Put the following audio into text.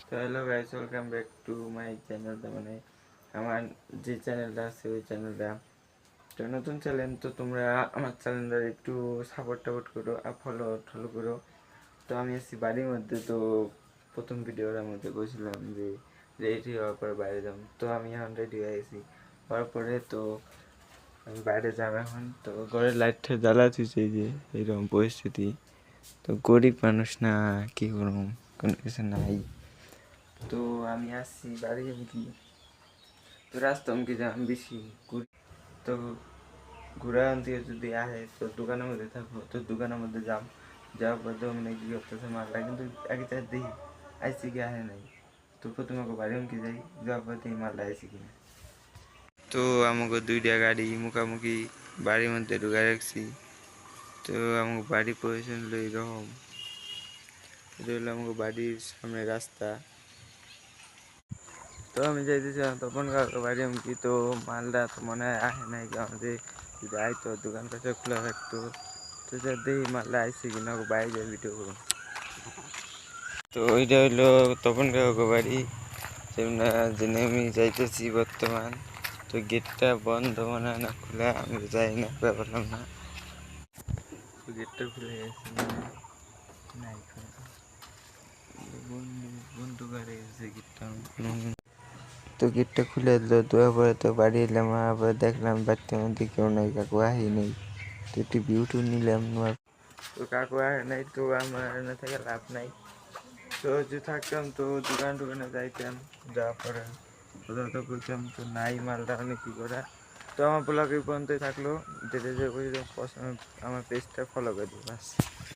তো hello guys, welcome back to my channel. তার মানে আমার যে চ্যানেলটা আছে ওই চ্যানেলটা তো নতুন চ্যানেল। তো তোমরা আমার চ্যানেলটা একটু সাপোর্ট করো আর ফলো করো। তো আমি আছি বাড়ির মধ্যে। তো প্রথম ভিডিওটার মধ্যে বলছিলাম যে রেডি হওয়ার পরে বাইরে যাব। তো আমি এখন রেডি হয়ে গেছি। হওয়ার পরে তো আমি বাইরে যাব এখন। তো ঘরের লাইটটা জ্বালাচ্ছি, যে এইরকম পরিস্থিতি। তো গরিব মানুষ না, কী করব, কোনো কিছু নাই। তো আমি আসছি বাড়ি কি। তো রাস্তা অমকি যাম বেশি ঘুরি। তো ঘুরান থেকে যদি আসে তো দোকানের মধ্যে থাকবো, তো দোকানের মধ্যে যাওয়ার পর তো মানে কি করতেছে মারলা, কিন্তু আগে তার দেখি আইসি কি আসে নাই। তো প্রথমে বাড়ি অমকি যাই, যাওয়ার পর দেখি মারলা আইসি কিনা। তো আমাকে দুইটা গাড়ি মুখামুখি বাড়ির মধ্যে ঢুকাই রাখছি। তো আমাকে বাড়ি পজিশন হলো এইরকম। এটা হলো আমাকে বাড়ির সামনে রাস্তা। তো আমি যাইতেছিলাম তখন কাউকে বাড়ি এমকি। তো মালটা তো মনে হয় আসে নাই, আমাদের যদি আইতো দোকান পাশে খোলা থাকতো। তো যা দেখি মালটা আইসি কিনা বাইরে যাই ভিডিও করুন। তো ওইটা হইলো তপন কাউকে বাড়ি, জেনে আমি যাইতেছি বর্তমান। তো গেটটা বন্ধ মনে হয় না খোলা, আমি যাই না, পারলাম না। তো গেটটা খুলে গেছে নাই, বন্ধু গাড়ি এসে গেটটা। তো গেটটা খুলে দিল, দেওয়ার পরে তো বাড়ি এলাম। আবার দেখলাম বাড়িতে মধ্যে কেউ নাই, কাকু আহি নেই। তো একটু বিউটিও নিলাম নেওয়ার। তো কাকু আহে নাই, তো আমার না থেকে লাভ নাই। তো যে থাকতাম তো দোকানে যাইতাম, যাওয়ার পরে কোথাও তো করতাম, তো নাই মালটা অনেক কী করা। তো আমার ব্লগ এই পর্যন্তই থাকলো। যেটা যে আমার পেজটা ফলো করে দিই বাস।